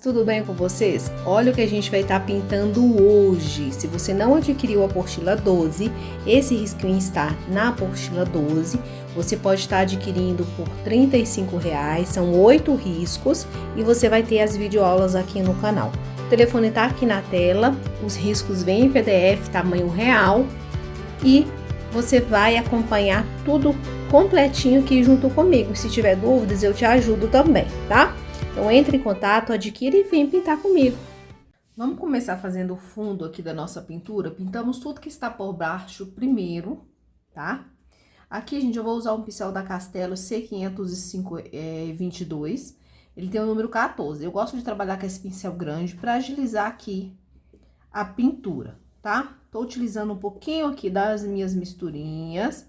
tudo bem com vocês? Olha o que a gente vai estar pintando hoje. Se você não adquiriu a apostila 12, esse risquinho está na apostila 12. Você pode estar adquirindo por R$35, são 8 riscos e você vai ter as videoaulas aqui no canal. O telefone está aqui na tela, os riscos vêm em PDF, tamanho real, e você vai acompanhar tudo completinho aqui junto comigo. Se tiver dúvidas, eu te ajudo também, tá? Então, entre em contato, adquira e vem pintar comigo. Vamos começar fazendo o fundo aqui da nossa pintura. Pintamos tudo que está por baixo primeiro, tá? Aqui, gente, eu vou usar um pincel da Castelo C522. Ele tem o número 14. Eu gosto de trabalhar com esse pincel grande para agilizar aqui a pintura, tá? Tô utilizando um pouquinho aqui das minhas misturinhas.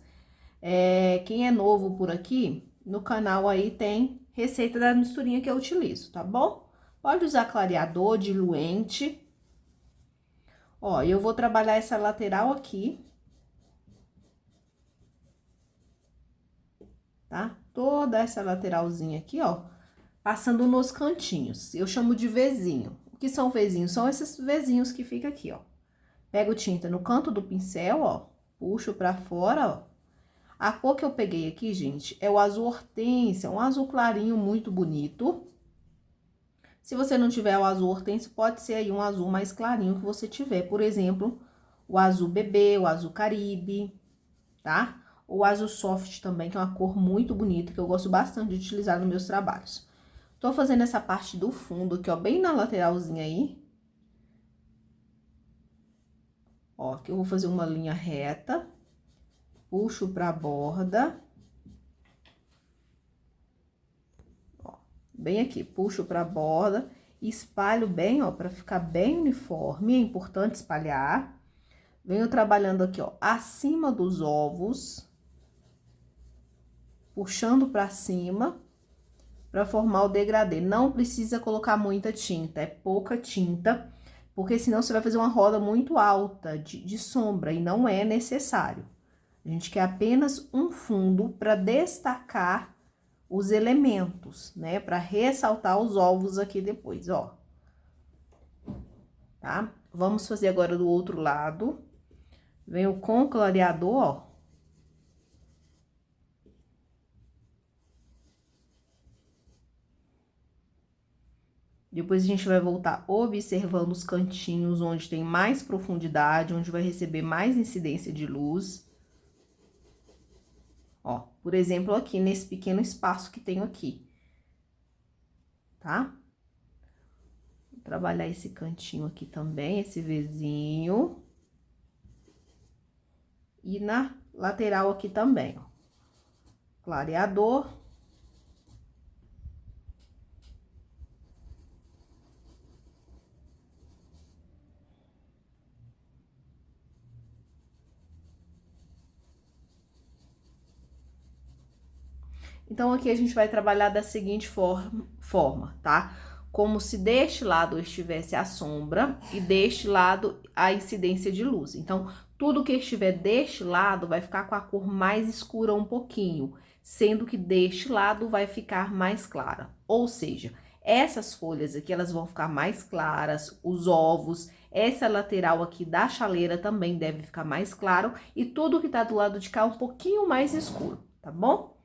Quem é novo por aqui, no canal aí tem receita da misturinha que eu utilizo, tá bom? Pode usar clareador, diluente. Ó, eu vou trabalhar essa lateral aqui, tá? Toda essa lateralzinha aqui, ó, passando nos cantinhos. Eu chamo de vezinho. O que são vezinhos? São esses vezinhos que fica aqui, ó. Pego tinta no canto do pincel, ó, puxo pra fora, ó. A cor que eu peguei aqui, gente, é o azul hortênsia, um azul clarinho muito bonito. Se você não tiver o azul hortênsia, pode ser aí um azul mais clarinho que você tiver. Por exemplo, o azul bebê, o azul caribe, tá? O azul soft também, que é uma cor muito bonita, que eu gosto bastante de utilizar nos meus trabalhos. Tô fazendo essa parte do fundo aqui, ó, bem na lateralzinha aí. Ó, aqui eu vou fazer uma linha reta. Puxo pra borda. Ó, bem aqui, puxo pra borda, espalho bem, ó, pra ficar bem uniforme. É importante espalhar. Venho trabalhando aqui, ó, acima dos ovos. Puxando pra cima, pra formar o degradê. Não precisa colocar muita tinta, é pouca tinta, porque senão você vai fazer uma roda muito alta de sombra e não é necessário. A gente quer apenas um fundo para destacar os elementos, né? Para ressaltar os ovos aqui depois, ó. Tá? Vamos fazer agora do outro lado. Venho com o clareador, ó. Depois a gente vai voltar observando os cantinhos onde tem mais profundidade, onde vai receber mais incidência de luz. Ó, por exemplo, aqui nesse pequeno espaço que tenho aqui, tá? Vou trabalhar esse cantinho aqui também, esse vezinho. E na lateral aqui também, ó. Clareador. Então, aqui a gente vai trabalhar da seguinte forma, tá? Como se deste lado estivesse a sombra e deste lado a incidência de luz. Então, tudo que estiver deste lado vai ficar com a cor mais escura um pouquinho, sendo que deste lado vai ficar mais clara. Ou seja, essas folhas aqui, elas vão ficar mais claras, os ovos, essa lateral aqui da chaleira também deve ficar mais claro, e tudo que tá do lado de cá um pouquinho mais escuro, tá bom?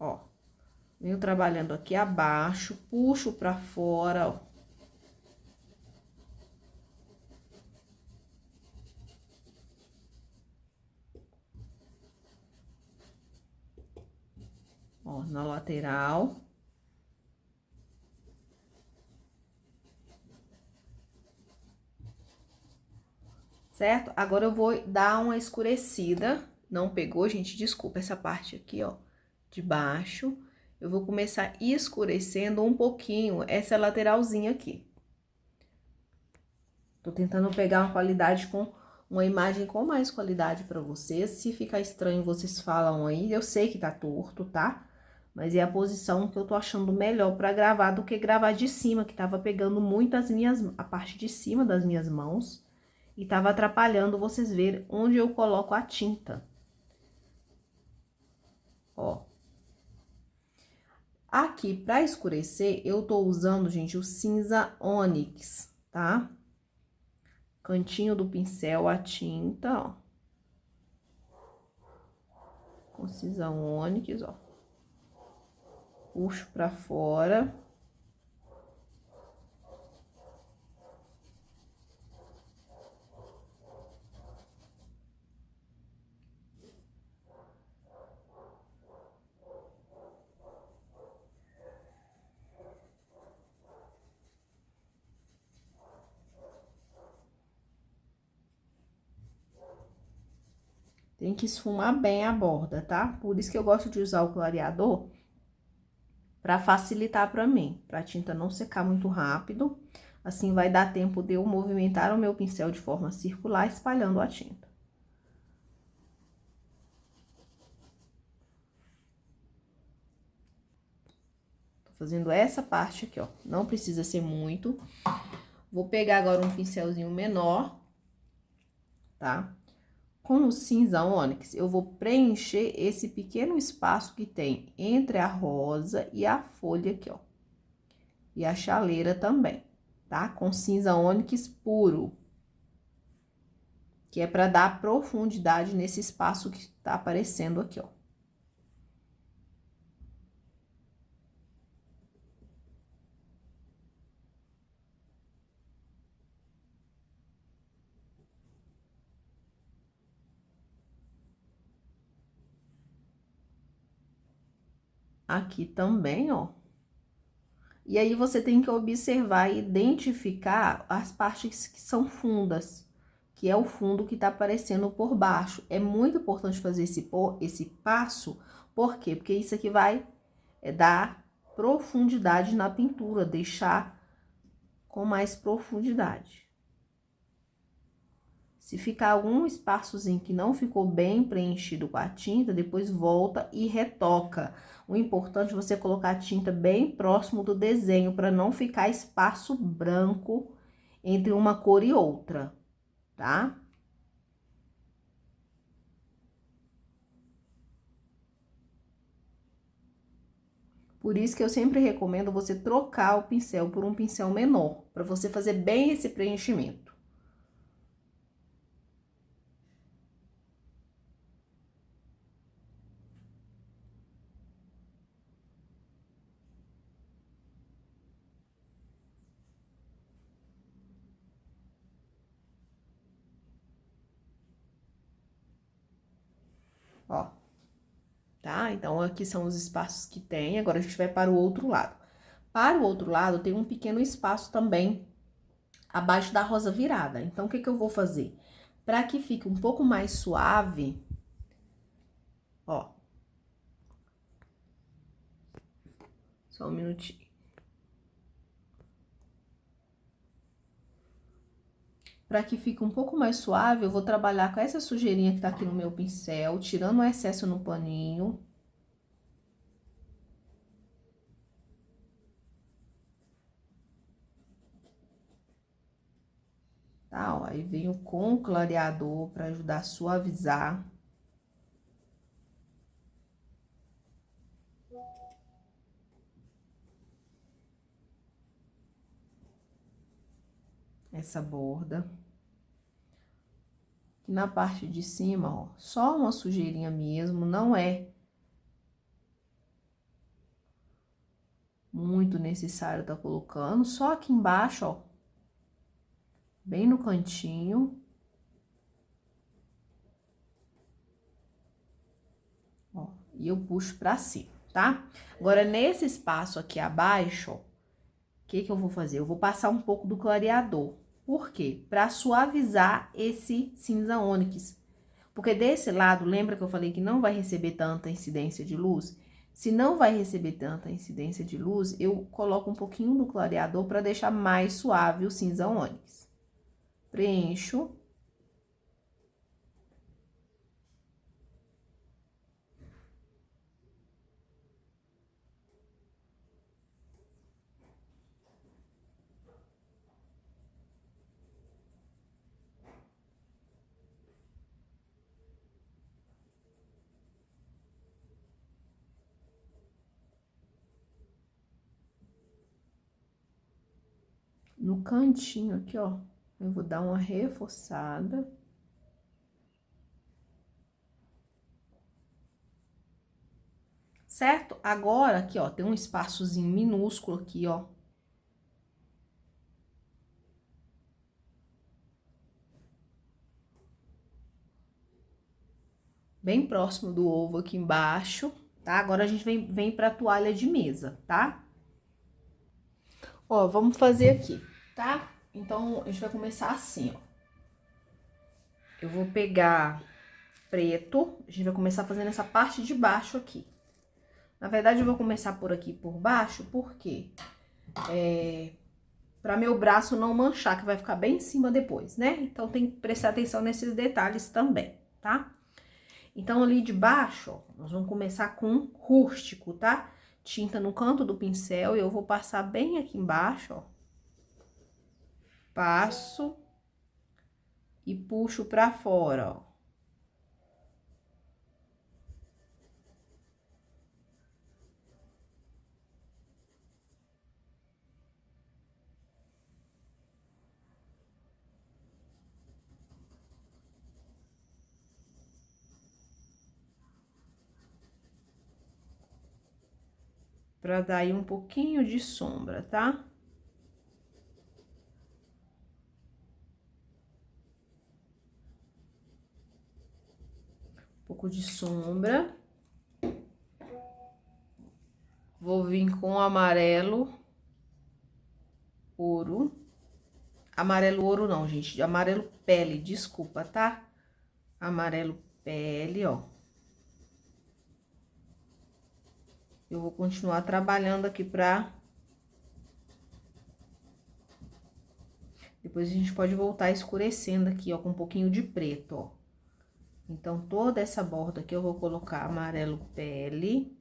Ó, venho trabalhando aqui abaixo, puxo pra fora, ó. Ó, na lateral. Certo? Agora eu vou dar uma escurecida. Não pegou, gente? Desculpa, essa parte aqui, ó, de baixo. Eu vou começar escurecendo um pouquinho essa lateralzinha aqui. Tô tentando pegar uma qualidade com uma imagem com mais qualidade pra vocês. Se ficar estranho, vocês falam aí. Eu sei que tá torto, tá? Mas é a posição que eu tô achando melhor pra gravar do que gravar de cima, que tava pegando muito a parte de cima das minhas mãos. E tava atrapalhando vocês verem onde eu coloco a tinta. Ó. Aqui, para escurecer, eu tô usando, gente, o cinza ônix, tá? Cantinho do pincel, a tinta, ó. Com cinza ônix, ó. Puxo pra fora. Tem que esfumar bem a borda, tá? Por isso que eu gosto de usar o clareador, pra facilitar pra mim, pra tinta não secar muito rápido. Assim vai dar tempo de eu movimentar o meu pincel de forma circular, espalhando a tinta. Tô fazendo essa parte aqui, ó. Não precisa ser muito. Vou pegar agora um pincelzinho menor, tá? Com o cinza ônix, eu vou preencher esse pequeno espaço que tem entre a rosa e a folha aqui, ó. E a chaleira também, tá? Com cinza ônix puro. Que é pra dar profundidade nesse espaço que tá aparecendo aqui, ó. Aqui também, ó. E aí, você tem que observar e identificar as partes que são fundas, que é o fundo que tá aparecendo por baixo. É muito importante fazer esse passo, por quê? Porque isso aqui vai dar profundidade na pintura, deixar com mais profundidade. Se ficar algum espaçozinho que não ficou bem preenchido com a tinta, depois volta e retoca. O importante é você colocar a tinta bem próximo do desenho, para não ficar espaço branco entre uma cor e outra, tá? Por isso que eu sempre recomendo você trocar o pincel por um pincel menor, para você fazer bem esse preenchimento. Ó, tá? Então, aqui são os espaços que tem, agora a gente vai para o outro lado. Para o outro lado, tem um pequeno espaço também abaixo da rosa virada. Então, o que que eu vou fazer? Para que fique um pouco mais suave, ó. Só um minutinho. Para que fique um pouco mais suave, eu vou trabalhar com essa sujeirinha que tá aqui no meu pincel, tirando o excesso no paninho. Tá, ó, aí venho com o clareador para ajudar a suavizar. Essa borda. E na parte de cima, ó, só uma sujeirinha mesmo, não é muito necessário tá colocando, só aqui embaixo, ó, bem no cantinho. Ó, e eu puxo pra cima, tá? Agora, nesse espaço aqui abaixo, ó, o que que eu vou fazer? Eu vou passar um pouco do clareador. Por quê? Pra suavizar esse cinza ônix. Porque desse lado, lembra que eu falei que não vai receber tanta incidência de luz? Se não vai receber tanta incidência de luz, eu coloco um pouquinho do clareador para deixar mais suave o cinza ônix. Preencho. no cantinho aqui, ó, eu vou dar uma reforçada. Certo? Agora, aqui, ó, tem um espaçozinho minúsculo aqui, ó. Bem próximo do ovo aqui embaixo, tá? Agora a gente vem pra toalha de mesa, tá? Ó, vamos fazer aqui, tá? Então, a gente vai começar assim, ó. Eu vou pegar preto, a gente vai começar fazendo essa parte de baixo aqui. Na verdade, eu vou começar por aqui, por baixo, porque para meu braço não manchar, que vai ficar bem em cima depois, né? Então, tem que prestar atenção nesses detalhes também, tá? Então, ali de baixo, ó, nós vamos começar com rústico, tá? Tinta no canto do pincel e eu vou passar bem aqui embaixo, ó. Passo e puxo pra fora, ó. Pra dar aí um pouquinho de sombra, tá? Um pouco de sombra. Vou vir com amarelo ouro. Amarelo ouro não, gente, de amarelo pele, desculpa, tá? Amarelo pele, ó. Eu vou continuar trabalhando aqui pra... Depois a gente pode voltar escurecendo aqui, ó, com um pouquinho de preto, ó. Então, toda essa borda aqui eu vou colocar amarelo pele.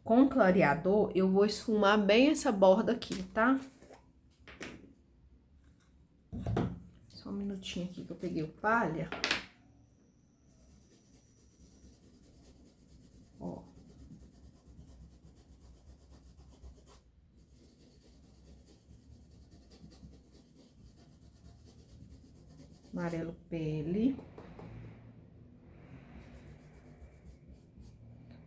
Com clareador, eu vou esfumar bem essa borda aqui, tá? Só um minutinho aqui que eu peguei o palha. Ó. Amarelo pele.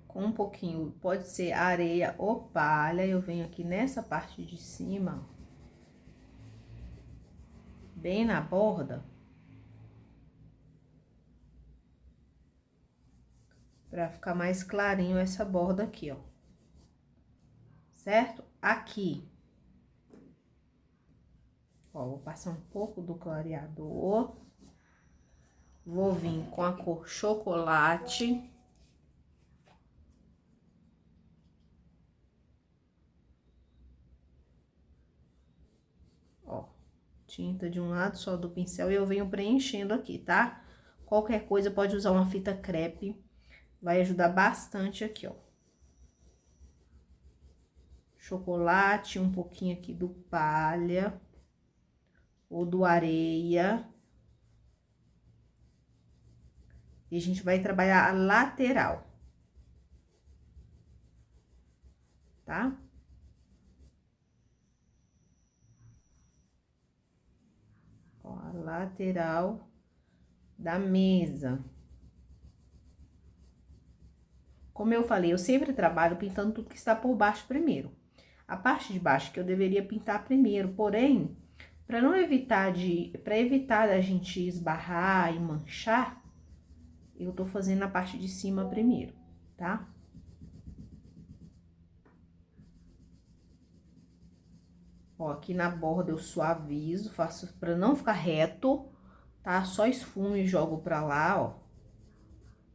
Com um pouquinho, pode ser areia ou palha, eu venho aqui nessa parte de cima, bem na borda, pra ficar mais clarinho essa borda aqui, ó. Certo? Aqui, ó, vou passar um pouco do clareador, vou vir com a cor chocolate. Ó, tinta de um lado só do pincel e eu venho preenchendo aqui, tá? Qualquer coisa pode usar uma fita crepe, vai ajudar bastante aqui, ó. Chocolate, um pouquinho aqui do palha ou do areia. E a gente vai trabalhar a lateral, tá? Ó, a lateral da mesa. Como eu falei, eu sempre trabalho pintando tudo que está por baixo primeiro. A parte de baixo que eu deveria pintar primeiro, porém, para evitar a gente esbarrar e manchar, eu tô fazendo a parte de cima primeiro, tá? Ó, aqui na borda eu suavizo, faço pra não ficar reto, tá? Só esfumo e jogo pra lá, ó.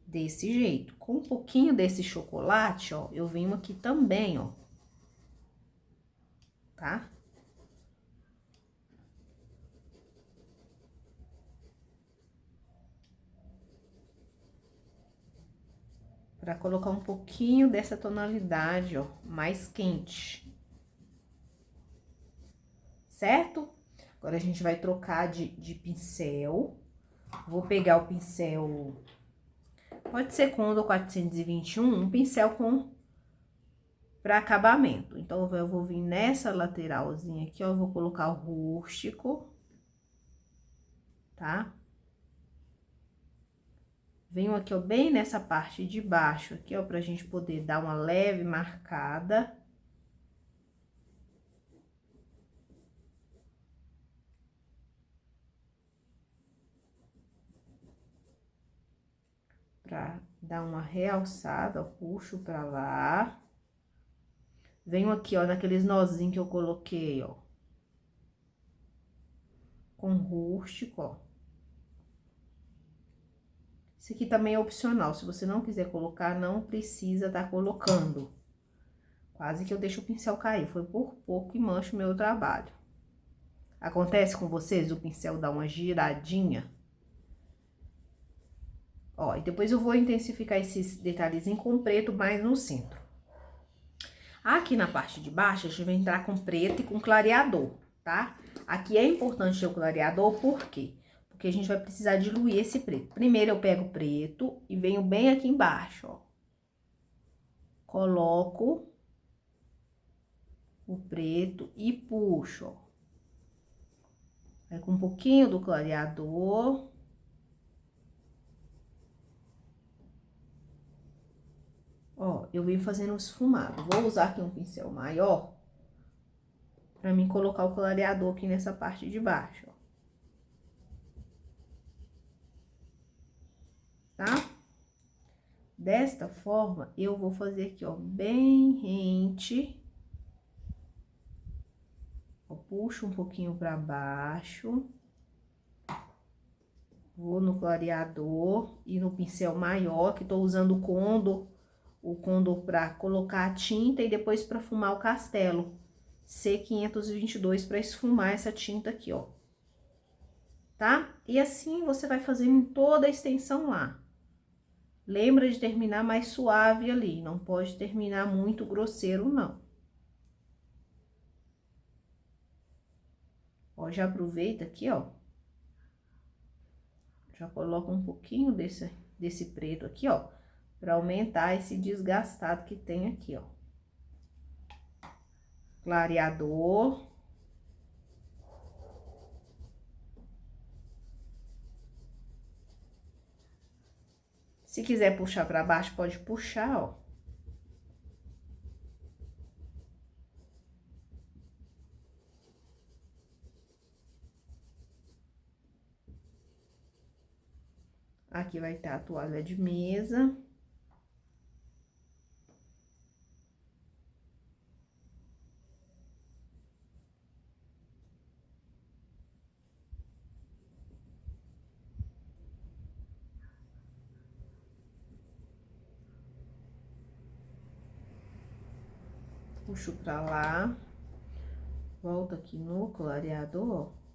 Desse jeito. Com um pouquinho desse chocolate, ó, eu venho aqui também, ó. Tá? Pra colocar um pouquinho dessa tonalidade, ó, mais quente. certo? Agora, a gente vai trocar de pincel. Vou pegar o pincel, pode ser Condor 421, um pincel para acabamento. Então, eu vou vir nessa lateralzinha aqui, ó, eu vou colocar o rústico, tá? Venho aqui, ó, bem nessa parte de baixo aqui, ó, pra gente poder dar uma leve marcada. Pra dar uma realçada, ó, puxo pra lá. Venho aqui, ó, naqueles nozinhos que eu coloquei, ó. Com rústico, ó. Isso aqui também é opcional, se você não quiser colocar, não precisa tá colocando. Quase que eu deixo o pincel cair, foi por pouco e mancho o meu trabalho. Acontece com vocês o pincel dar uma giradinha? Ó, e depois eu vou intensificar esses detalhezinhos com preto mais no centro. Aqui na parte de baixo, a gente vai entrar com preto e com clareador, tá? Aqui é importante ter o clareador, por quê? Porque a gente vai precisar diluir esse preto. Primeiro, eu pego o preto e venho bem aqui embaixo, ó. Coloco o preto e puxo, ó. Aí, com um pouquinho do clareador. Ó, eu venho fazendo um esfumado. Vou usar aqui um pincel maior pra mim colocar o clareador aqui nessa parte de baixo, ó. Tá? Desta forma, eu vou fazer aqui, ó, bem rente. Eu puxo um pouquinho pra baixo. Vou no clareador e no pincel maior, que tô usando o Condor pra colocar a tinta e depois pra fumar o castelo. C522 pra esfumar essa tinta aqui, ó. Tá? E assim você vai fazendo em toda a extensão lá. Lembra de terminar mais suave ali, não pode terminar muito grosseiro, não. Ó, já aproveita aqui, ó. Já coloca um pouquinho desse preto aqui, ó, pra aumentar esse desgastado que tem aqui, ó. Clareador. Se quiser puxar pra baixo, pode puxar, ó. Aqui vai ter a toalha de mesa. Puxo pra lá. Volto aqui no clareador, ó.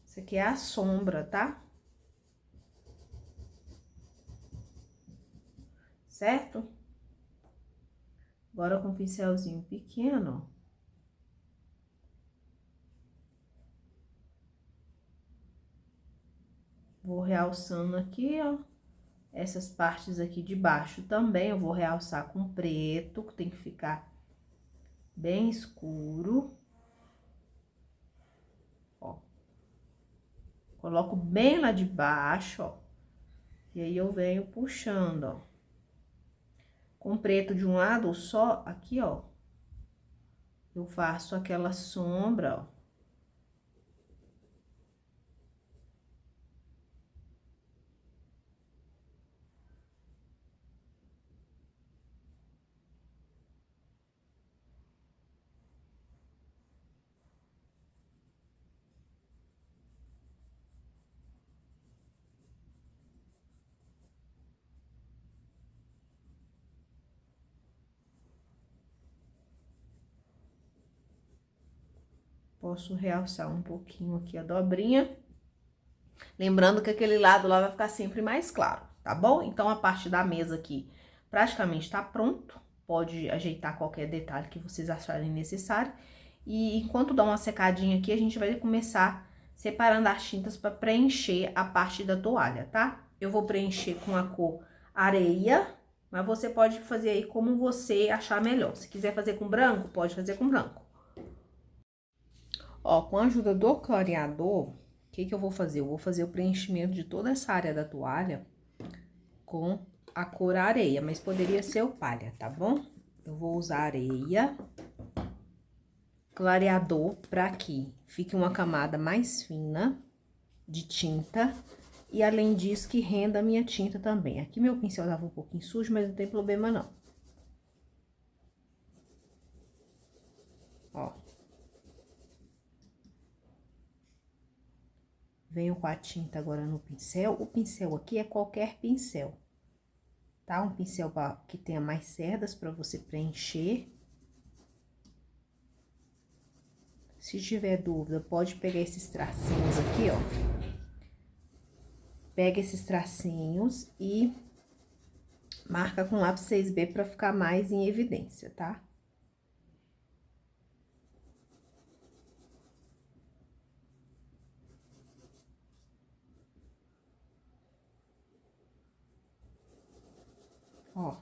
Isso aqui é a sombra, tá? Certo? Agora, com um pincelzinho pequeno, ó. Vou realçando aqui, ó. Essas partes aqui de baixo também eu vou realçar com preto, que tem que ficar bem escuro. Ó. Coloco bem lá de baixo, ó. E aí, eu venho puxando, ó. Com preto de um lado só, aqui, ó. Eu faço aquela sombra, ó. Posso realçar um pouquinho aqui a dobrinha. Lembrando que aquele lado lá vai ficar sempre mais claro, tá bom? Então, a parte da mesa aqui praticamente tá pronto. Pode ajeitar qualquer detalhe que vocês acharem necessário. E enquanto dá uma secadinha aqui, a gente vai começar separando as tintas para preencher a parte da toalha, tá? Eu vou preencher com a cor areia, mas você pode fazer aí como você achar melhor. Se quiser fazer com branco, pode fazer com branco. Ó, com a ajuda do clareador, o que que eu vou fazer? Eu vou fazer o preenchimento de toda essa área da toalha com a cor areia, mas poderia ser o palha, tá bom? Eu vou usar areia, clareador para que fique uma camada mais fina de tinta e além disso que renda a minha tinta também. Aqui meu pincel tava um pouquinho sujo, mas não tem problema não. Ó. Venho com a tinta agora no pincel. O pincel aqui é qualquer pincel, tá? Um pincel que tenha mais cerdas para você preencher. Se tiver dúvida, pode pegar esses tracinhos aqui, ó. Pega esses tracinhos e marca com lápis 6B para ficar mais em evidência, tá? Ó.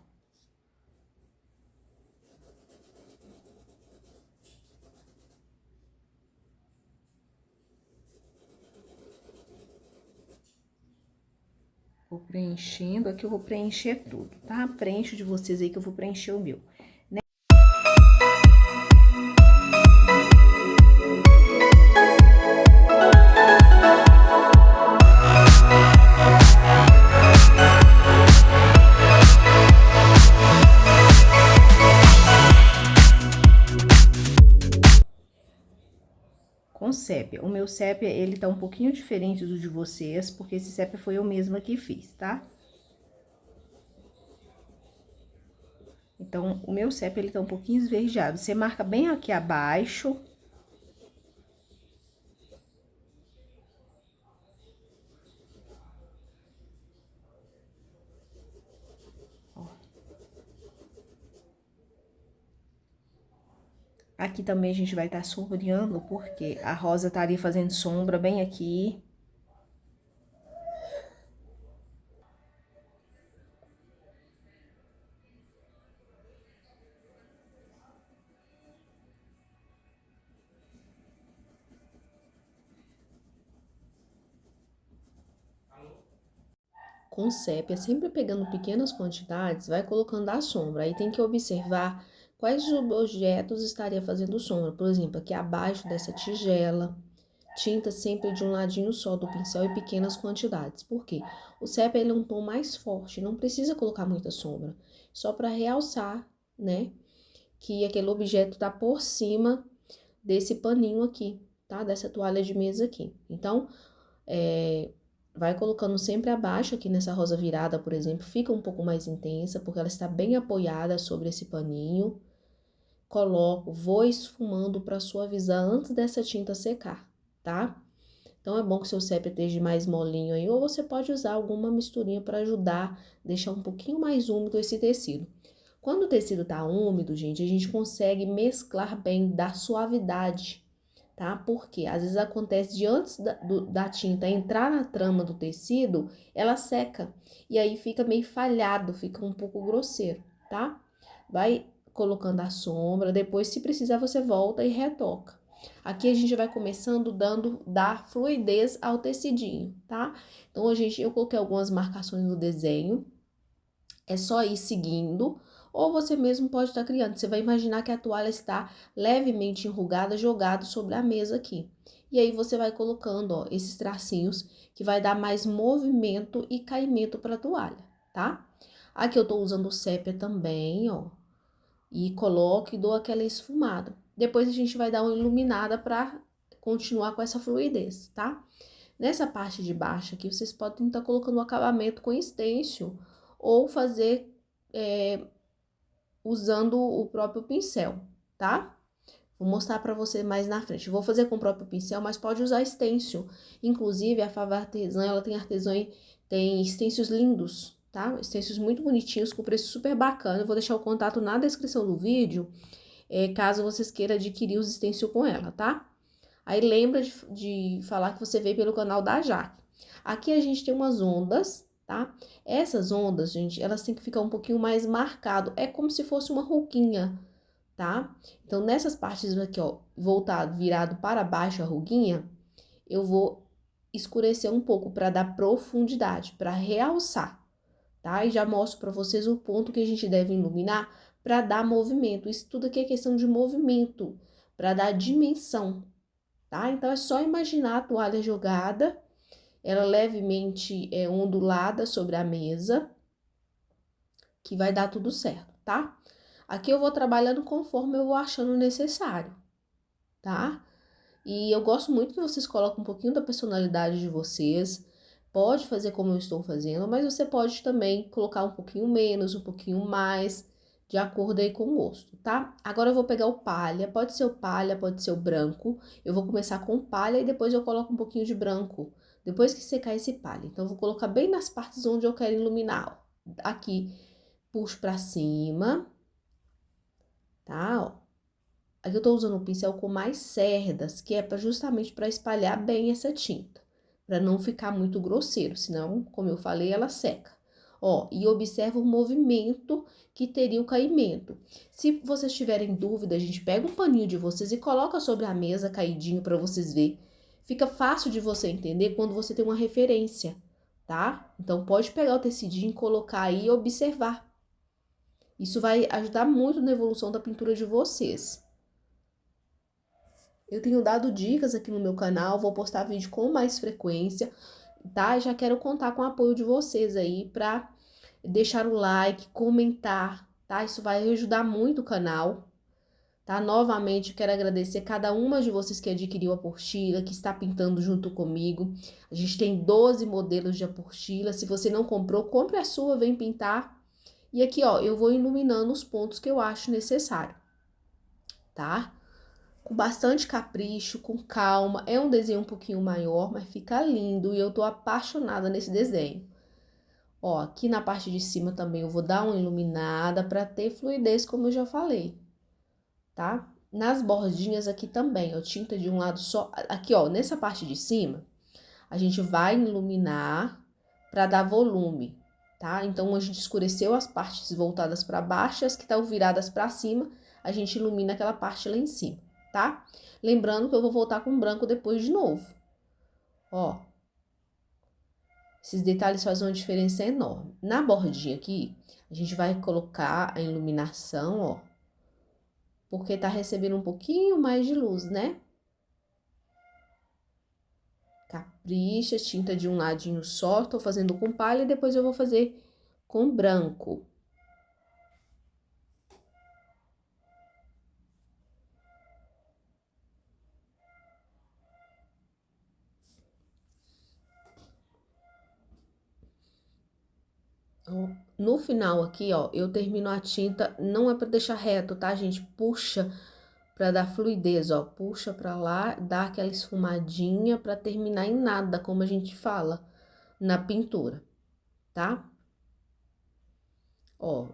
Vou preenchendo, aqui eu vou preencher tudo, tá? Preencho de vocês aí que eu vou preencher o meu. Com sépia. O meu sépia, ele tá um pouquinho diferente do de vocês, porque esse sépia foi eu mesma que fiz, tá? Então, o meu sépia, ele tá um pouquinho esverdeado. Você marca bem aqui abaixo. Ó. Aqui também a gente vai estar sombreando, porque a rosa estaria fazendo sombra bem aqui. Com sépia, sempre pegando pequenas quantidades, vai colocando a sombra. Aí tem que observar quais objetos estaria fazendo sombra. Por exemplo, aqui abaixo dessa tigela, tinta sempre de um ladinho só do pincel e pequenas quantidades. Por quê? O sépia ele é um tom mais forte, não precisa colocar muita sombra. Só para realçar, né, que aquele objeto tá por cima desse paninho aqui, tá? Dessa toalha de mesa aqui. Então, vai colocando sempre abaixo aqui nessa rosa virada, por exemplo, fica um pouco mais intensa, porque ela está bem apoiada sobre esse paninho. Coloco, vou esfumando para suavizar antes dessa tinta secar, tá? Então, é bom que seu sépia esteja mais molinho aí, ou você pode usar alguma misturinha para ajudar, deixar um pouquinho mais úmido esse tecido. Quando o tecido tá úmido, gente, a gente consegue mesclar bem, dar suavidade, tá? Porque às vezes acontece de antes da tinta entrar na trama do tecido, ela seca. E aí fica meio falhado, fica um pouco grosseiro, tá? Vai colocando a sombra, depois se precisar você volta e retoca. Aqui a gente vai começando dar fluidez ao tecidinho, tá? Então eu coloquei algumas marcações no desenho, é só ir seguindo, ou você mesmo pode estar criando. Você vai imaginar que a toalha está levemente enrugada, jogado sobre a mesa aqui. E aí você vai colocando, ó, esses tracinhos que vai dar mais movimento e caimento para a toalha, tá? Aqui eu tô usando o sépia também, ó, e coloco e dou aquela esfumada. Depois a gente vai dar uma iluminada para continuar com essa fluidez, tá? Nessa parte de baixo aqui, vocês podem estar colocando o acabamento com stencil ou fazer usando o próprio pincel, tá? Vou mostrar para você mais na frente. Vou fazer com o próprio pincel, mas pode usar stencil. Inclusive, a Fava Artesã, ela tem stencils lindos, tá? Stencils muito bonitinhos, com preço super bacana. Eu vou deixar o contato na descrição do vídeo, caso vocês queiram adquirir os stencils com ela, tá? Aí lembra de falar que você veio pelo canal da Jaque. Aqui a gente tem umas ondas, tá? Essas ondas, gente, elas têm que ficar um pouquinho mais marcado. É como se fosse uma ruguinha, tá? Então, nessas partes aqui, ó, virado para baixo a ruguinha, eu vou escurecer um pouco para dar profundidade, para realçar, tá? E já mostro para vocês o ponto que a gente deve iluminar para dar movimento. Isso tudo aqui é questão de movimento, para dar dimensão, tá? Então, é só imaginar a toalha jogada, ela levemente ondulada sobre a mesa, que vai dar tudo certo, tá? Aqui eu vou trabalhando conforme eu vou achando necessário, tá? E eu gosto muito que vocês coloquem um pouquinho da personalidade de vocês. Pode fazer como eu estou fazendo, mas você pode também colocar um pouquinho menos, um pouquinho mais, de acordo aí com o gosto, tá? Agora eu vou pegar o palha, pode ser o palha, pode ser o branco. Eu vou começar com palha e depois eu coloco um pouquinho de branco, depois que secar esse palha. Então, eu vou colocar bem nas partes onde eu quero iluminar, ó. Aqui, puxo pra cima, tá? Ó. Aqui eu tô usando um pincel com mais cerdas, que é justamente para espalhar bem essa tinta, para não ficar muito grosseiro, senão, como eu falei, ela seca. Ó, e observa o movimento que teria o caimento. Se vocês tiverem dúvida, a gente pega um paninho de vocês e coloca sobre a mesa caidinho para vocês verem. Fica fácil de você entender quando você tem uma referência, tá? Então, pode pegar o tecidinho, colocar aí e observar. Isso vai ajudar muito na evolução da pintura de vocês. Eu tenho dado dicas aqui no meu canal, vou postar vídeo com mais frequência, tá? Já quero contar com o apoio de vocês aí pra deixar o like, comentar, tá? Isso vai ajudar muito o canal, tá? Novamente, quero agradecer cada uma de vocês que adquiriu a apostila, que está pintando junto comigo. A gente tem 12 modelos de apostila. Se você não comprou, compre a sua, vem pintar. E aqui, ó, eu vou iluminando os pontos que eu acho necessário, tá? Com bastante capricho, com calma. É um desenho um pouquinho maior, mas fica lindo e eu tô apaixonada nesse desenho. Ó, aqui na parte de cima também eu vou dar uma iluminada para ter fluidez, como eu já falei, tá? Nas bordinhas aqui também, ó, tinta de um lado só. Aqui, ó, nessa parte de cima, a gente vai iluminar para dar volume, tá? Então, a gente escureceu as partes voltadas para baixo, as que estão viradas para cima, a gente ilumina aquela parte lá em cima, tá? Lembrando que eu vou voltar com branco depois de novo. Ó. Esses detalhes fazem uma diferença enorme. Na bordinha aqui, a gente vai colocar a iluminação, ó. Porque tá recebendo um pouquinho mais de luz, né? Capricha, tinta de um ladinho só, tô fazendo com palha e depois eu vou fazer com branco. No final aqui, ó, eu termino a tinta, não é para deixar reto, tá, gente? Puxa para dar fluidez, ó, puxa para lá, dá aquela esfumadinha para terminar em nada, como a gente fala na pintura, tá? Ó,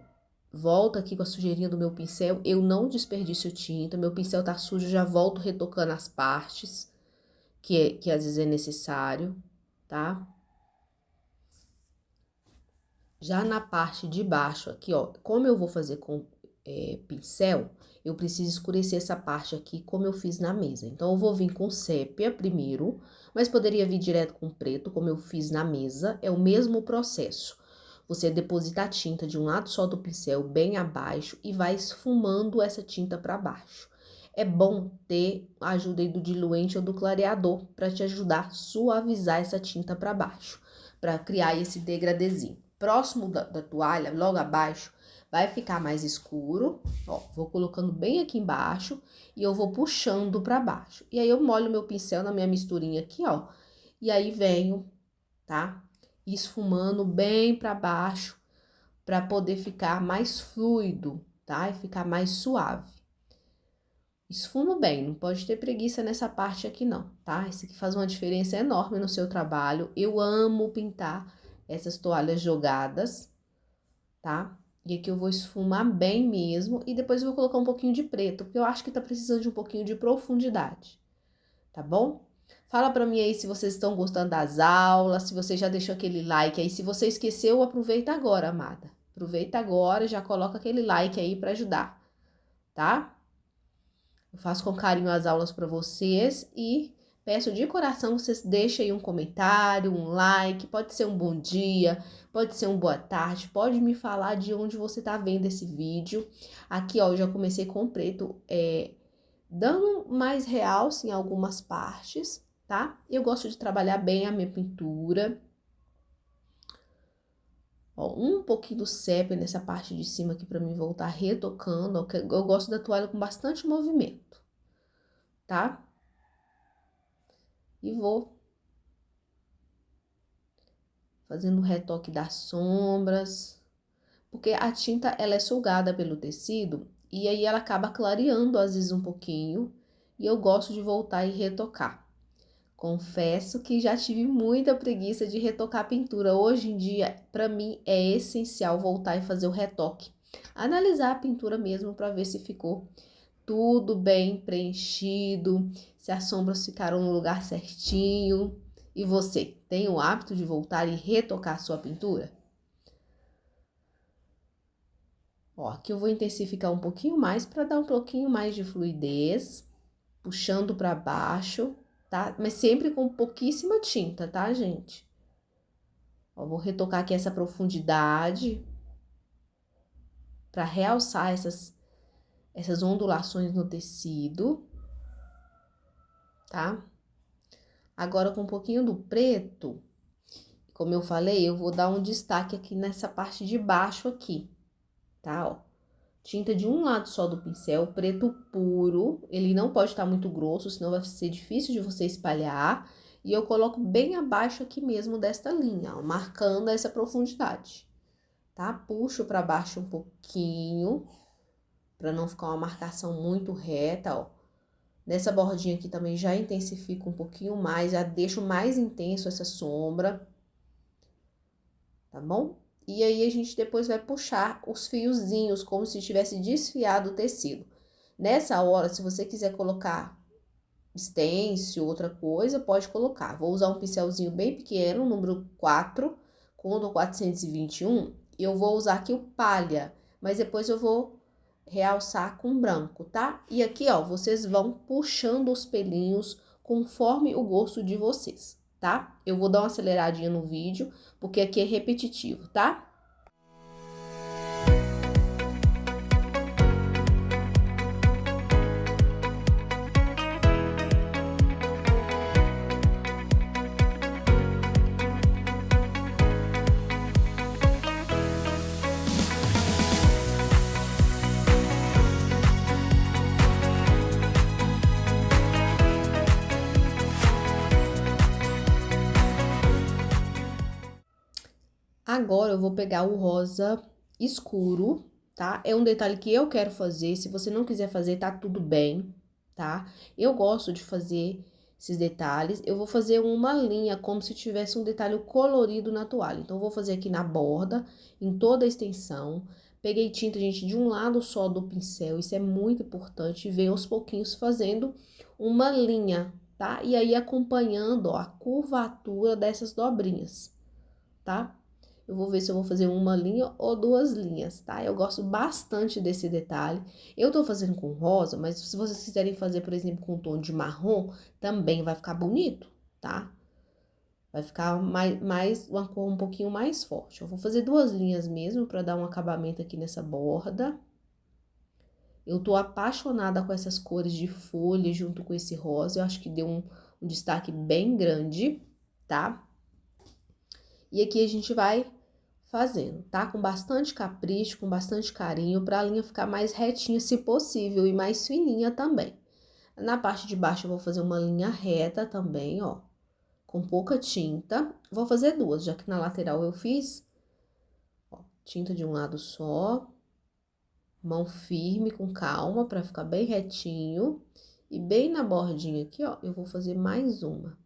volto aqui com a sujeirinha do meu pincel, eu não desperdiço tinta, meu pincel tá sujo, já volto retocando as partes que às vezes é necessário, tá? Já na parte de baixo aqui, ó, como eu vou fazer com pincel, eu preciso escurecer essa parte aqui como eu fiz na mesa. Então, eu vou vir com sépia primeiro, mas poderia vir direto com preto, como eu fiz na mesa, é o mesmo processo. Você deposita a tinta de um lado só do pincel, bem abaixo, e vai esfumando essa tinta para baixo. É bom ter a ajuda aí do diluente ou do clareador para te ajudar a suavizar essa tinta para baixo, para criar esse degradezinho. Próximo da toalha, logo abaixo, vai ficar mais escuro, ó, vou colocando bem aqui embaixo e eu vou puxando para baixo. E aí eu molho meu pincel na minha misturinha aqui, ó, e aí venho, tá? Esfumando bem para baixo para poder ficar mais fluido, tá? E ficar mais suave. Esfuma bem, não pode ter preguiça nessa parte aqui não, tá? Isso aqui faz uma diferença enorme no seu trabalho. Eu amo pintar essas toalhas jogadas, tá? E aqui eu vou esfumar bem mesmo e depois eu vou colocar um pouquinho de preto, porque eu acho que tá precisando de um pouquinho de profundidade, tá bom? Fala pra mim aí se vocês estão gostando das aulas, se você já deixou aquele like aí. Se você esqueceu, aproveita agora, amada. Aproveita agora e já coloca aquele like aí pra ajudar, tá? Eu faço com carinho as aulas para vocês e peço de coração que vocês deixem aí um comentário, um like, pode ser um bom dia, pode ser um boa tarde, pode me falar de onde você tá vendo esse vídeo. Aqui, ó, eu já comecei com o preto, dando mais realce em algumas partes, tá? Eu gosto de trabalhar bem a minha pintura. Ó, um pouquinho do sépia nessa parte de cima aqui para mim voltar retocando, ó, que eu gosto da toalha com bastante movimento, tá? E vou fazendo o retoque das sombras, porque a tinta ela é sugada pelo tecido e aí ela acaba clareando às vezes um pouquinho, e eu gosto de voltar e retocar. Confesso que já tive muita preguiça de retocar a pintura. Hoje em dia, para mim, é essencial voltar e fazer o retoque. Analisar a pintura mesmo para ver se ficou tudo bem preenchido, se as sombras ficaram no lugar certinho. E você, tem o hábito de voltar e retocar a sua pintura? Ó, aqui eu vou intensificar um pouquinho mais para dar um pouquinho mais de fluidez, puxando para baixo, tá? Mas sempre com pouquíssima tinta, tá, gente? Ó, vou retocar aqui essa profundidade para realçar essas ondulações no tecido, tá? Agora, com um pouquinho do preto, como eu falei, eu vou dar um destaque aqui nessa parte de baixo aqui, tá? Ó, tinta de um lado só do pincel, preto puro, ele não pode estar muito grosso, senão vai ser difícil de você espalhar. E eu coloco bem abaixo aqui mesmo desta linha, ó, marcando essa profundidade, tá? Puxo para baixo um pouquinho, para não ficar uma marcação muito reta, ó. Nessa bordinha aqui também já intensifico um pouquinho mais, já deixo mais intenso essa sombra, tá bom? E aí, a gente depois vai puxar os fiozinhos, como se tivesse desfiado o tecido. Nessa hora, se você quiser colocar stencil, outra coisa, pode colocar. Vou usar um pincelzinho bem pequeno, número 4, com o 421. E eu vou usar aqui o palha, mas depois eu vou realçar com branco, tá? E aqui, ó, vocês vão puxando os pelinhos conforme o gosto de vocês, tá? Eu vou dar uma aceleradinha no vídeo, porque aqui é repetitivo, tá? Agora eu vou pegar o rosa escuro, tá? É um detalhe que eu quero fazer, se você não quiser fazer, tá tudo bem, tá? Eu gosto de fazer esses detalhes. Eu vou fazer uma linha como se tivesse um detalhe colorido na toalha. Então, eu vou fazer aqui na borda, em toda a extensão. Peguei tinta, gente, de um lado só do pincel, isso é muito importante. Venho aos pouquinhos fazendo uma linha, tá? E aí, acompanhando, ó, a curvatura dessas dobrinhas, tá? Eu vou ver se eu vou fazer uma linha ou duas linhas, tá? Eu gosto bastante desse detalhe. Eu tô fazendo com rosa, mas se vocês quiserem fazer, por exemplo, com tom de marrom, também vai ficar bonito, tá? Vai ficar uma cor um pouquinho mais forte. Eu vou fazer duas linhas mesmo pra dar um acabamento aqui nessa borda. Eu tô apaixonada com essas cores de folha junto com esse rosa. Eu acho que deu um destaque bem grande, tá? E aqui a gente vai fazendo, tá? Com bastante capricho, com bastante carinho, para a linha ficar mais retinha, se possível, e mais fininha também. Na parte de baixo eu vou fazer uma linha reta também, ó, com pouca tinta. Vou fazer duas, já que na lateral eu fiz, ó, tinta de um lado só, Mão firme, com calma, para ficar bem retinho. E bem na bordinha aqui, ó, eu vou fazer mais uma.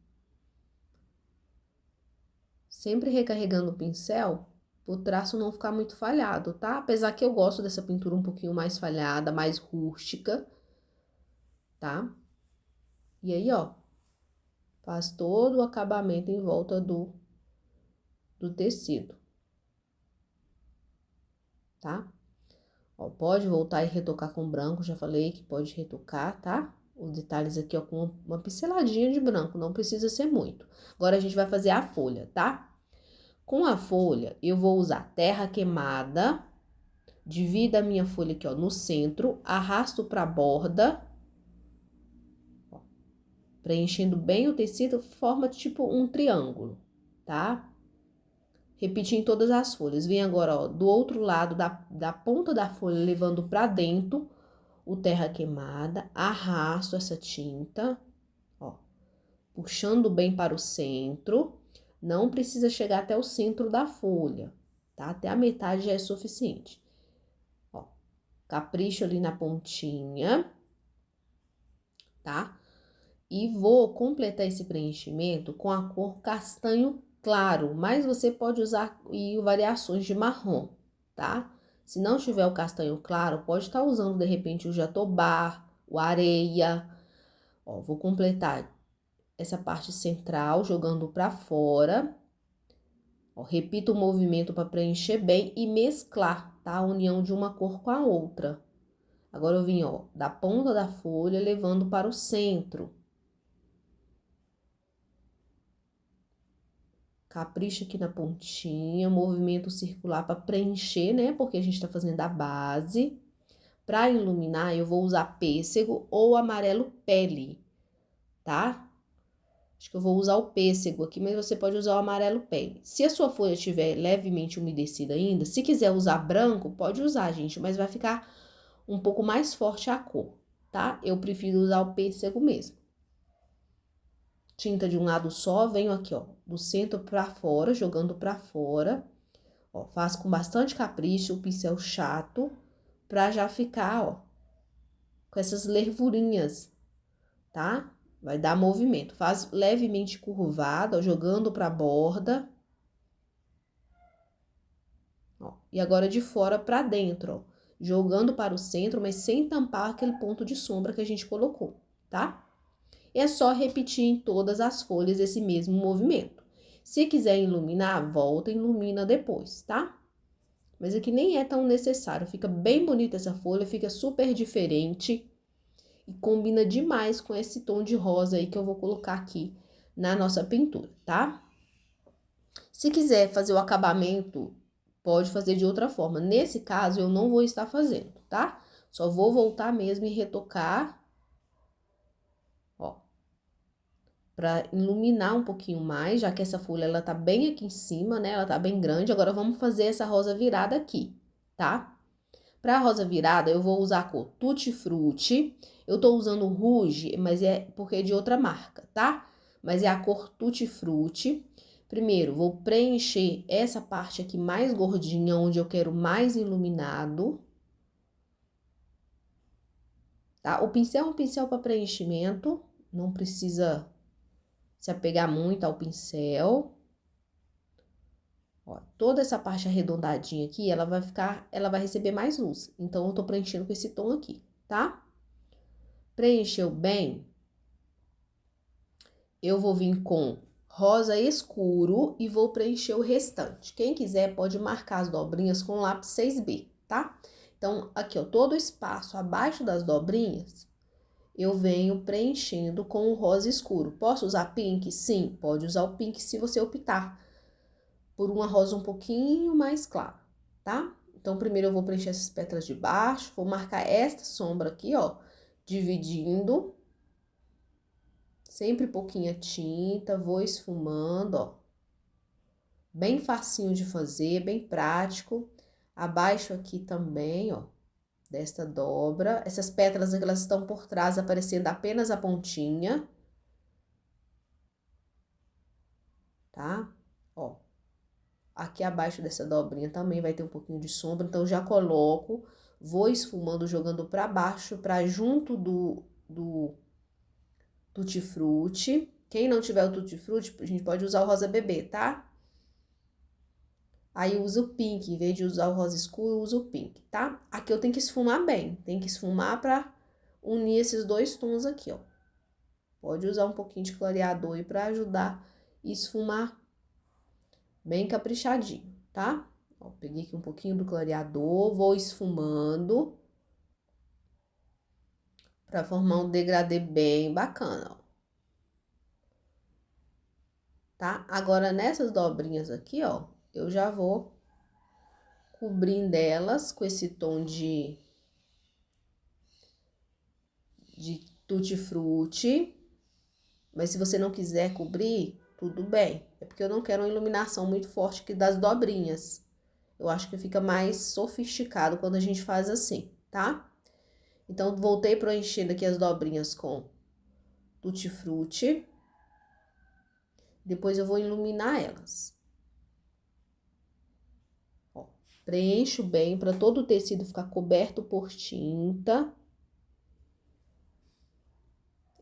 Sempre recarregando o pincel, o traço não ficar muito falhado, tá? Apesar que eu gosto dessa pintura um pouquinho mais falhada, mais rústica, tá? E aí, ó, faz todo o acabamento em volta do tecido, tá? Ó, pode voltar e retocar com branco, já falei que pode retocar, tá? Os detalhes aqui, ó, com uma pinceladinha de branco, não precisa ser muito. Agora, a gente vai fazer a folha, tá? Com a folha, eu vou usar terra queimada, divido a minha folha aqui, ó, no centro, arrasto pra borda, ó, preenchendo bem o tecido, forma tipo um triângulo, tá? Repetir em todas as folhas. Vem agora, ó, do outro lado da ponta da folha, levando pra dentro o terra queimada, arrasto essa tinta, ó, puxando bem para o centro. Não precisa chegar até o centro da folha, tá? Até a metade já é suficiente. Ó, capricho ali na pontinha, tá? E vou completar esse preenchimento com a cor castanho claro, mas você pode usar variações de marrom, tá? Se não tiver o castanho claro, pode estar usando, de repente, o jatobá, o areia. Ó, vou completar essa parte central, jogando pra fora. Ó, repito o movimento para preencher bem e mesclar, tá? A união de uma cor com a outra. Agora, eu vim, ó, da ponta da folha, levando para o centro. Capricha aqui na pontinha, movimento circular para preencher, né? Porque a gente tá fazendo a base. Para iluminar, eu vou usar pêssego ou amarelo pele, tá? Acho que eu vou usar o pêssego aqui, mas você pode usar o amarelo pele. Se a sua folha estiver levemente umedecida ainda, se quiser usar branco, pode usar, gente, mas vai ficar um pouco mais forte a cor, tá? Eu prefiro usar o pêssego mesmo. Tinta de um lado só, venho aqui, ó, do centro pra fora, jogando pra fora. Ó, faço com bastante capricho, o pincel chato, pra já ficar, ó, com essas lervurinhas, tá? Vai dar movimento. Faz levemente curvado, ó, jogando pra borda. Ó, e agora de fora pra dentro, ó, jogando para o centro, mas sem tampar aquele ponto de sombra que a gente colocou, tá? É só repetir em todas as folhas esse mesmo movimento. Se quiser iluminar, volta e ilumina depois, tá? Mas aqui nem é tão necessário, fica bem bonita essa folha, fica super diferente e combina demais com esse tom de rosa aí que eu vou colocar aqui na nossa pintura, tá? Se quiser fazer o acabamento, pode fazer de outra forma. Nesse caso, eu não vou estar fazendo, tá? Só vou voltar mesmo e retocar, ó, para iluminar um pouquinho mais, já que essa folha, ela tá bem aqui em cima, né? Ela tá bem grande. Agora, vamos fazer essa rosa virada aqui, tá? Pra rosa virada, eu vou usar a cor Tutti Frutti. Eu tô usando Rouge, mas é porque é de outra marca, tá? Mas é a cor Tutti Frutti. Primeiro, vou preencher essa parte aqui mais gordinha, onde eu quero mais iluminado. Tá? O pincel é um pincel para preenchimento, não precisa se apegar muito ao pincel. Ó, toda essa parte arredondadinha aqui, ela vai receber mais luz. Então, eu tô preenchendo com esse tom aqui, tá? Preencheu bem, eu vou vir com rosa escuro e vou preencher o restante. Quem quiser pode marcar as dobrinhas com lápis 6B, tá? Então, aqui, ó, todo o espaço abaixo das dobrinhas, eu venho preenchendo com o rosa escuro. Posso usar pink? Sim, pode usar o pink se você optar por uma rosa um pouquinho mais clara, tá? Então, primeiro eu vou preencher essas pétalas de baixo, vou marcar esta sombra aqui, ó, dividindo. Sempre pouquinha tinta, vou esfumando, ó. Bem facinho de fazer, bem prático. Abaixo aqui também, ó, desta dobra. Essas pétalas aqui, elas estão por trás, aparecendo apenas a pontinha. Tá? Ó. Aqui abaixo dessa dobrinha também vai ter um pouquinho de sombra, então já coloco Vou esfumando, jogando para baixo, para junto do tutti-frutti. Quem não tiver o tutti-frutti, a gente pode usar o rosa bebê, tá? Aí usa o pink, em vez de usar o rosa escuro, usa o pink, tá? Aqui eu tenho que esfumar bem, tem que esfumar pra unir esses dois tons aqui, ó. Pode usar um pouquinho de clareador aí pra ajudar a esfumar bem caprichadinho, tá? Ó, peguei aqui um pouquinho do clareador, vou esfumando pra formar um degradê bem bacana, ó. Tá? Agora, nessas dobrinhas aqui, ó, eu já vou cobrindo elas com esse tom de tutti-frutti. Mas se você não quiser cobrir, tudo bem. É porque eu não quero uma iluminação muito forte aqui das dobrinhas. Eu acho que fica mais sofisticado quando a gente faz assim, tá? Então, voltei preenchendo aqui as dobrinhas com tutti-frutti. Depois eu vou iluminar elas. Ó, preencho bem para todo o tecido ficar coberto por tinta.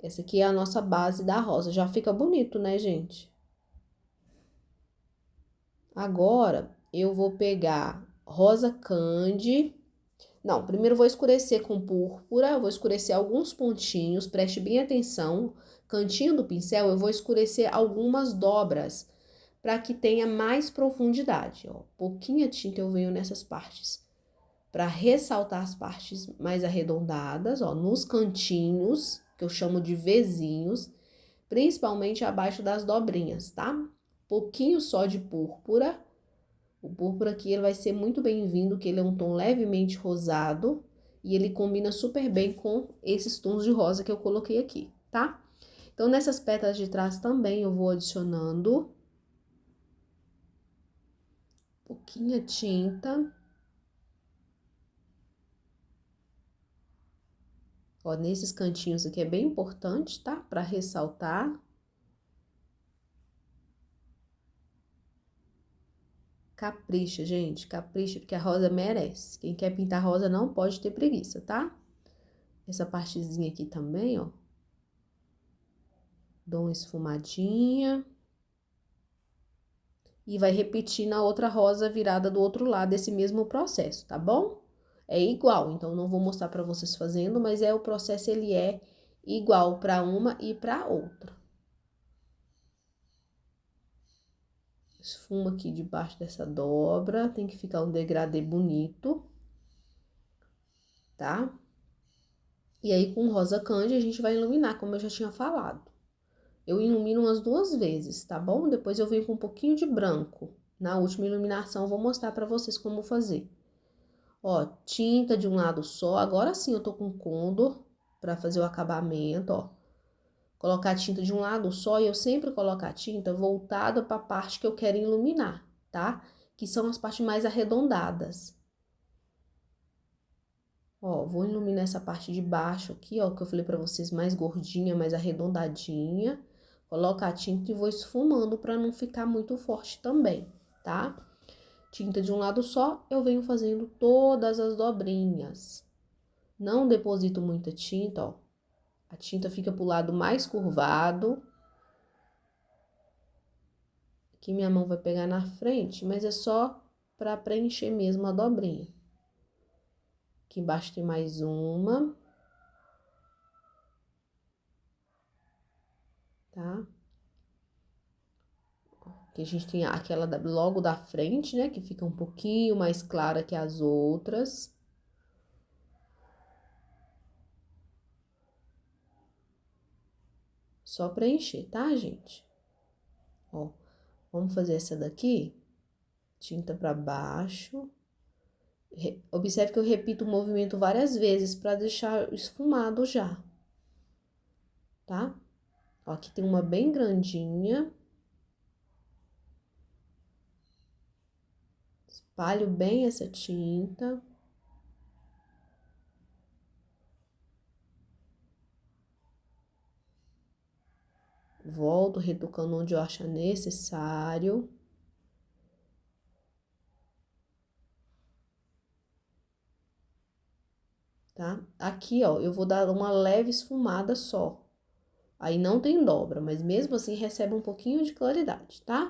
Essa aqui é a nossa base da rosa. Já fica bonito, né, gente? Agora, eu vou pegar rosa candy. Não, primeiro eu vou escurecer com púrpura. Eu vou escurecer alguns pontinhos. Preste bem atenção. Cantinho do pincel, eu vou escurecer algumas dobras para que tenha mais profundidade. Ó, pouquinha tinta eu venho nessas partes para ressaltar as partes mais arredondadas, ó, nos cantinhos, que eu chamo de Vzinhos, principalmente abaixo das dobrinhas, tá? Pouquinho só de púrpura. O púrpura aqui ele vai ser muito bem-vindo, que ele é um tom levemente rosado e ele combina super bem com esses tons de rosa que eu coloquei aqui, tá? Então, nessas pétalas de trás também eu vou adicionando pouquinha tinta. Ó, nesses cantinhos aqui é bem importante, tá? Para ressaltar. Capricha, gente, capricha, porque a rosa merece. Quem quer pintar rosa não pode ter preguiça, tá? Essa partezinha aqui também, ó. Dou uma esfumadinha. E vai repetir na outra rosa virada do outro lado esse mesmo processo, tá bom? É igual, então não vou mostrar para vocês fazendo, mas o processo ele é igual para uma e para outra. Esfuma aqui debaixo dessa dobra, tem que ficar um degradê bonito, tá? E aí com rosa candy a gente vai iluminar, como eu já tinha falado. Eu ilumino umas 2 vezes, tá bom? Depois eu venho com um pouquinho de branco. Na última iluminação eu vou mostrar para vocês como fazer. Ó, tinta de um lado só. Agora sim eu tô com Condor pra fazer o acabamento, ó. Colocar a tinta de um lado só e eu sempre coloco a tinta voltada pra parte que eu quero iluminar, tá? Que são as partes mais arredondadas. Ó, vou iluminar essa parte de baixo aqui, ó, que eu falei pra vocês, mais gordinha, mais arredondadinha. Coloco a tinta e vou esfumando pra não ficar muito forte também, tá? Tinta de um lado só, eu venho fazendo todas as dobrinhas. Não deposito muita tinta, ó. A tinta fica pro lado mais curvado. Aqui minha mão vai pegar na frente, mas é só pra preencher mesmo a dobrinha. Aqui embaixo tem mais uma. Tá? Aqui a gente tem aquela logo da frente, né? Que fica um pouquinho mais clara que as outras. Só preencher, tá, gente? Ó, vamos fazer essa daqui. Tinta pra baixo. Observe que eu repito o movimento várias vezes para deixar esfumado já. Tá? Ó, aqui tem uma bem grandinha. Espalho bem essa tinta. Volto retocando onde eu acho necessário. tá? Aqui, ó, eu vou dar uma leve esfumada só. Aí não tem dobra, mas mesmo assim recebe um pouquinho de claridade, tá?